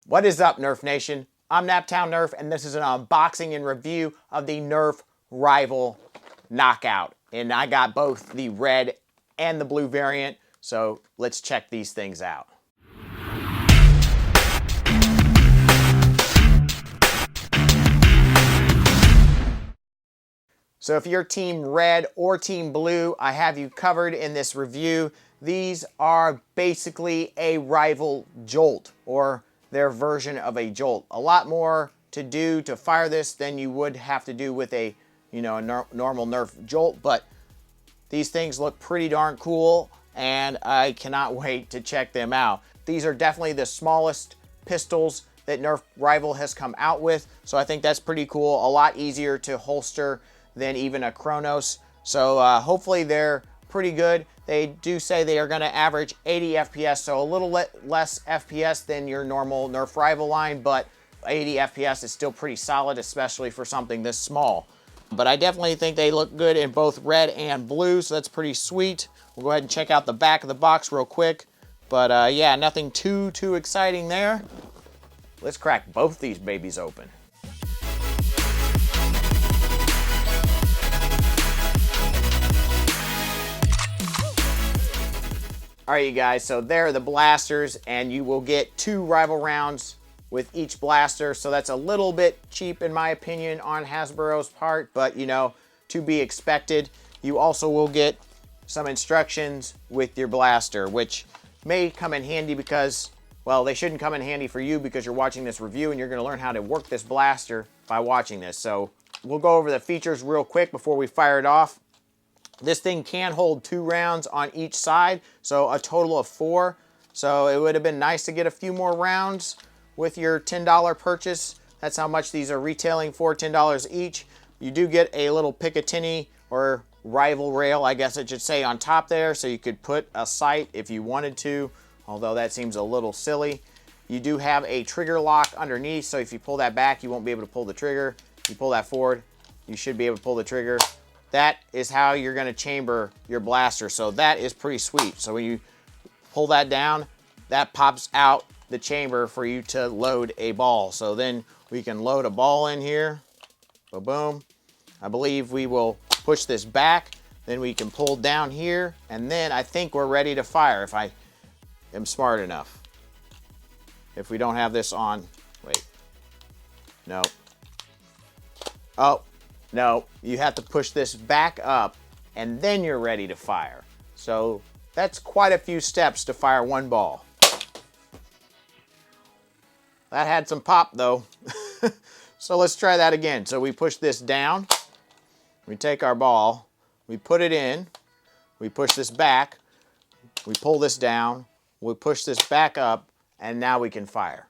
What is up, Nerf Nation? I'm Naptown Nerf, and this is an unboxing and review of the Nerf Rival Knockout. And I got both the red and the blue variant, so let's check these things out. So if you're team red or team blue, I have you covered in this review. These are basically a rival Jolt, or their version of a Jolt. A lot more to do to fire this than you would have to do with a, normal Nerf Jolt, but these things look pretty darn cool, and I cannot wait to check them out. These are definitely the smallest pistols that Nerf Rival has come out with, so I think that's pretty cool. A lot easier to holster than even a Chronos. So hopefully they're pretty good. They do say they are going to average 80 FPS, so a little less FPS than your normal Nerf Rival line, but 80 FPS is still pretty solid, especially for something this small. But I definitely think they look good in both red and blue, so that's pretty sweet. We'll go ahead and check out the back of the box real quick. But yeah, nothing too exciting there. Let's crack both these babies open. All right, you guys, so there are the blasters, and you will get 2 rival rounds with each blaster, so that's a little bit cheap in my opinion on Hasbro's part, but to be expected. You also will get some instructions with your blaster, which may come in handy because, well, they shouldn't come in handy for you because you're watching this review and you're going to learn how to work this blaster by watching this. So we'll go over the features real quick before we fire it off. This thing can hold 2 rounds on each side, so a total of 4. So it would have been nice to get a few more rounds with your $10 purchase. That's how much these are retailing for, $10 each. You do get a little Picatinny or rival rail, I guess I should say, on top there, so you could put a sight if you wanted to, although that seems a little silly. You do have a trigger lock underneath, so if you pull that back, you won't be able to pull the trigger. If you pull that forward, you should be able to pull the trigger. That is how you're going to chamber your blaster, so that is pretty sweet. So when you pull that down, that pops out the chamber for you to load a ball. So then we can load a ball in here. Boom. I believe we will push this back, then we can pull down here, and then I think we're ready to fire if I am smart enough. If we don't have this on, wait, no. Oh. No, you have to push this back up and then you're ready to fire. So that's quite a few steps to fire one ball. That had some pop though. So let's try that again. So we push this down, we take our ball, we put it in, we push this back, we pull this down, we push this back up, and now we can fire.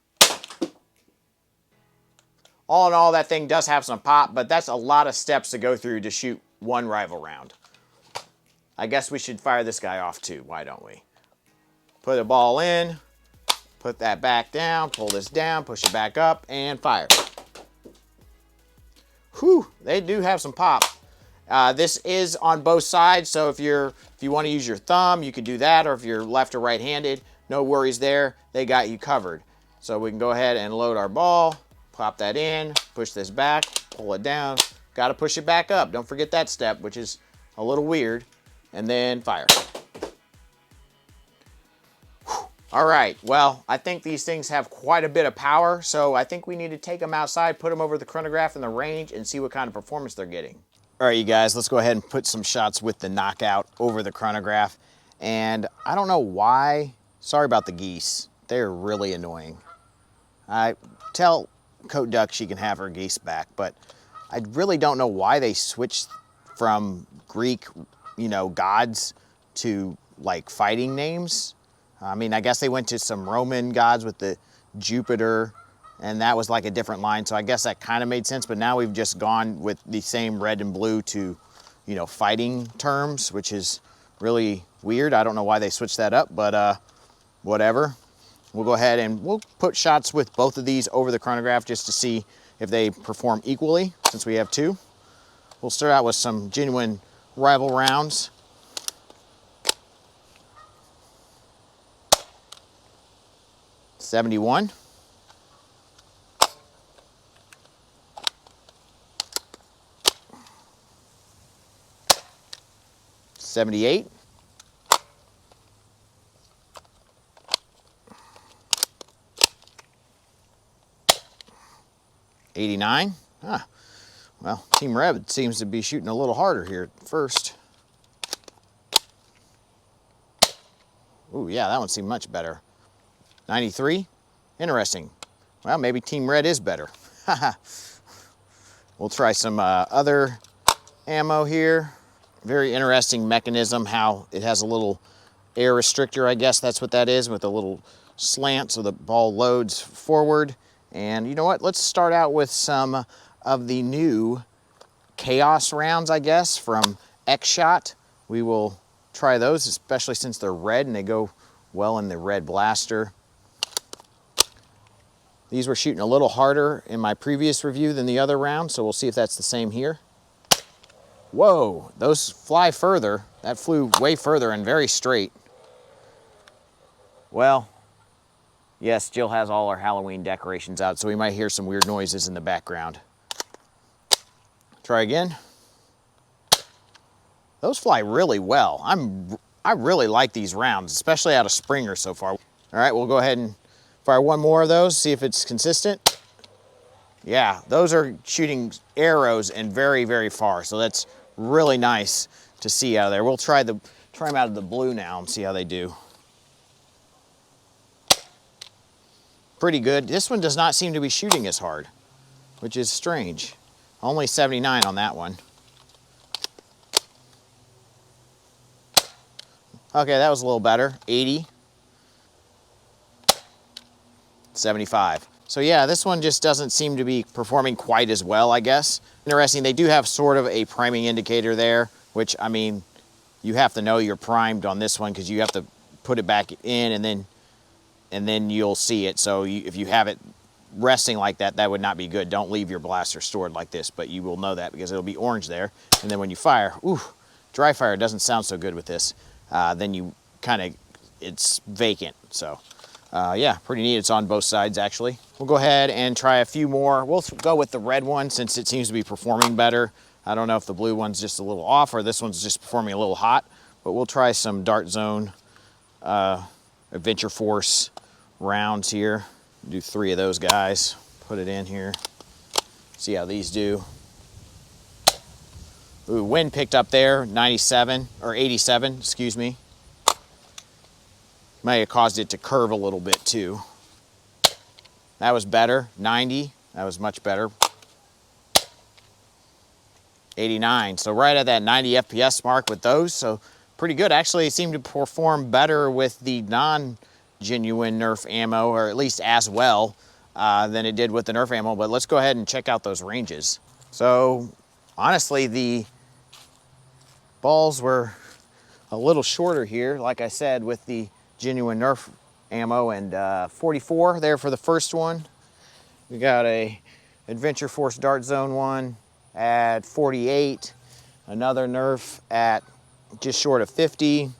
All in all, that thing does have some pop, but that's a lot of steps to go through to shoot one rival round. I guess we should fire this guy off too, why don't we? Put a ball in, put that back down, pull this down, push it back up, and fire. Whew, they do have some pop. This is on both sides, so if you want to use your thumb, you can do that, or if you're left or right-handed, no worries there, they got you covered. So we can go ahead and load our ball. Pop that in, push this back, pull it down. Got to push it back up. Don't forget that step, which is a little weird. And then fire. Whew. All right, well, I think these things have quite a bit of power, so I think we need to take them outside, put them over the chronograph in the range, and see what kind of performance they're getting. All right, you guys, let's go ahead and put some shots with the Knockout over the chronograph. And I don't know why. Sorry about the geese. They're really annoying. I tell Coat Duck she can have her geese back, but I really don't know why they switched from Greek, gods to like fighting names. I mean, I guess they went to some Roman gods with the Jupiter, and that was like a different line, so I guess that kind of made sense, but now we've just gone with the same red and blue to, fighting terms, which is really weird. I don't know why they switched that up, but whatever. We'll go ahead and we'll put shots with both of these over the chronograph just to see if they perform equally, since we have 2. We'll start out with some genuine rival rounds. .71. 78. 89. Ah, well, Team Red seems to be shooting a little harder here at first. Ooh, yeah, that one seemed much better. 93. Interesting. Well, maybe Team Red is better. We'll try some other ammo here. Very interesting mechanism, how it has a little air restrictor, I guess that's what that is, with a little slant so the ball loads forward. And you know what? Let's start out with some of the new Chaos rounds, I guess, from X-Shot. We will try those, especially since they're red and they go well in the red blaster. These were shooting a little harder in my previous review than the other round, so we'll see if that's the same here. Whoa, those fly further. That flew way further and very straight. Well, yes, Jill has all our Halloween decorations out, so we might hear some weird noises in the background. Try again. Those fly really well. I really like these rounds, especially out of Springer so far. All right, we'll go ahead and fire one more of those, see if it's consistent. Yeah, those are shooting arrows and very, very far, so that's really nice to see out of there. We'll try them out of the blue now and see how they do. Pretty good. This one does not seem to be shooting as hard, which is strange. Only 79 on that one. Okay, that was a little better. 80. 75. So yeah, this one just doesn't seem to be performing quite as well, I guess. Interesting, they do have sort of a priming indicator there, which, I mean, you have to know you're primed on this one because you have to put it back in and then you'll see it. So if you have it resting like that, that would not be good. Don't leave your blaster stored like this, but you will know that because it'll be orange there. And then when you fire, ooh, dry fire doesn't sound so good with this. Then you kind of, it's vacant. So yeah, pretty neat. It's on both sides actually. We'll go ahead and try a few more. We'll go with the red one since it seems to be performing better. I don't know if the blue one's just a little off or this one's just performing a little hot, but we'll try some Dart Zone Adventure Force rounds here. Do 3 of those guys, put it in here, see how these do. Ooh, wind picked up there, 97, or 87, excuse me. May have caused it to curve a little bit too. That was better, 90, that was much better. 89, so right at that 90 FPS mark with those, so pretty good. Actually, it seemed to perform better with the non-genuine Nerf ammo, or at least as well than it did with the Nerf ammo, but let's go ahead and check out those ranges. So honestly, the balls were a little shorter here, like I said, with the genuine Nerf ammo, and 44 there for the first one. We got a Adventure Force Dart Zone one at 48, another Nerf at just short of 50.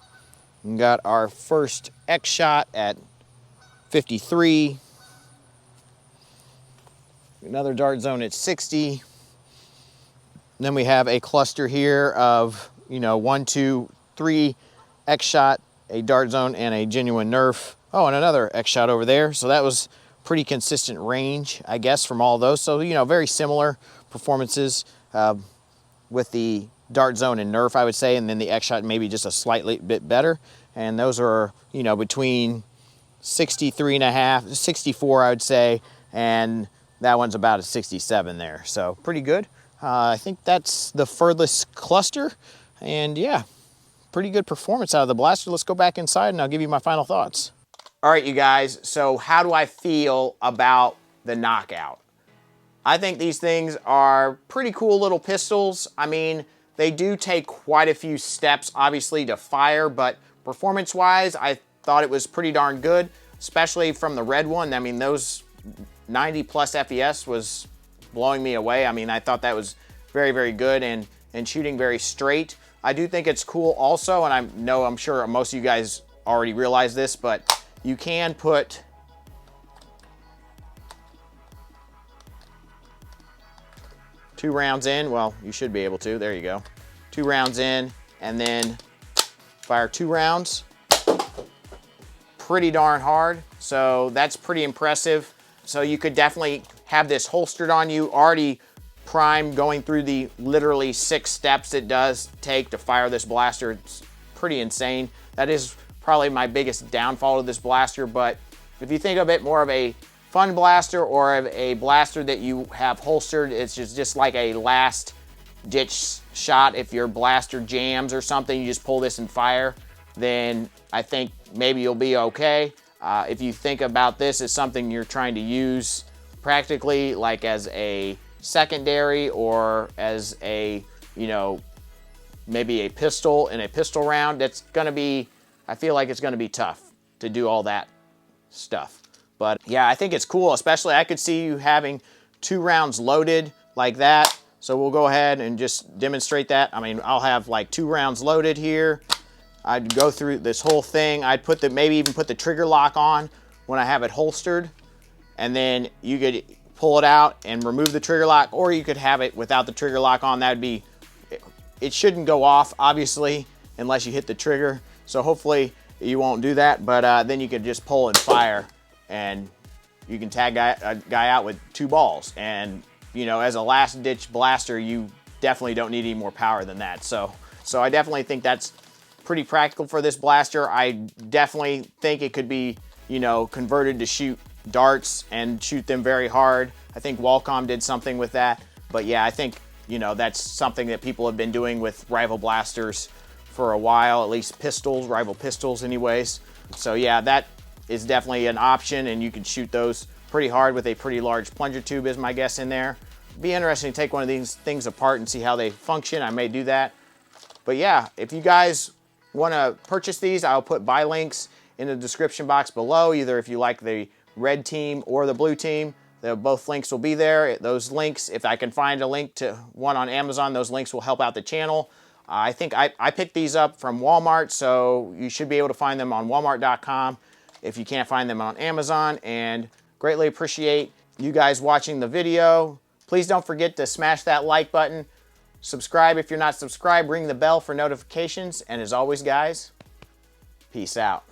We got our first X-Shot at 53. Another Dart Zone at 60. And then we have a cluster here of, you know, 1, 2, 3 X-Shot, a Dart Zone, and a genuine Nerf. Oh, and another X-Shot over there. So that was pretty consistent range, I guess, from all those. So, you know, very similar performances with the Dart Zone and Nerf, I would say, and then the X-Shot maybe just a slightly bit better. And those are, you know, between 63.5, 64, I would say, and that one's about a 67 there. So pretty good. I think that's the furthest cluster, and yeah, pretty good performance out of the blaster. Let's go back inside and I'll give you my final thoughts. All right, you guys, so how do I feel about the Knockout? I think these things are pretty cool little pistols. I mean, they do take quite a few steps, obviously, to fire, but performance-wise, I thought it was pretty darn good, especially from the red one. I mean, those 90 plus FPS was blowing me away. I mean, I thought that was very, very good and shooting very straight. I do think it's cool also, and I'm sure most of you guys already realize this, but you can put two rounds in. Well, you should be able to. There you go. 2 rounds in, and then Fire 2 rounds. Pretty darn hard, so that's pretty impressive. So you could definitely have this holstered on you, already primed, going through the literally 6 steps it does take to fire this blaster. It's pretty insane. That is probably my biggest downfall of this blaster, but if you think of it more of a fun blaster or of a blaster that you have holstered, it's just like a last ditch shot. If your blaster jams or something, you just pull this and fire, then I think maybe you'll be okay. If you think about this as something you're trying to use practically, like as a secondary or as a, you know, maybe a pistol in a pistol round, that's gonna be, I feel like it's gonna be tough to do all that stuff. But yeah, I think it's cool, especially I could see you having 2 rounds loaded like that. So we'll go ahead and just demonstrate that. I mean, I'll have like 2 rounds loaded here. I'd go through this whole thing. I'd put the, maybe even put the trigger lock on when I have it holstered. And then you could pull it out and remove the trigger lock, or you could have it without the trigger lock on. That would be, it shouldn't go off, obviously, unless you hit the trigger. So hopefully you won't do that, but then you can just pull and fire, and you can tag a guy out with 2 balls. And, you know, as a last ditch blaster, you definitely don't need any more power than that. So I definitely think that's pretty practical for this blaster. I definitely think it could be, you know, converted to shoot darts and shoot them very hard. I think Qualcomm did something with that. But yeah, I think, you know, that's something that people have been doing with rival blasters for a while, at least pistols, rival pistols anyways. So yeah, that is definitely an option, and you can shoot those pretty hard with a pretty large plunger tube is my guess in there. Be interesting to take one of these things apart and see how they function. I may do that. But yeah, if you guys want to purchase these, I'll put buy links in the description box below, either if you like the red team or the blue team. Both links will be there. Those links, if I can find a link to one on Amazon, those links will help out the channel. I think I picked these up from Walmart, so you should be able to find them on walmart.com if you can't find them on Amazon, and greatly appreciate you guys watching the video. Please don't forget to smash that like button. Subscribe if you're not subscribed. Ring the bell for notifications. And as always, guys, peace out.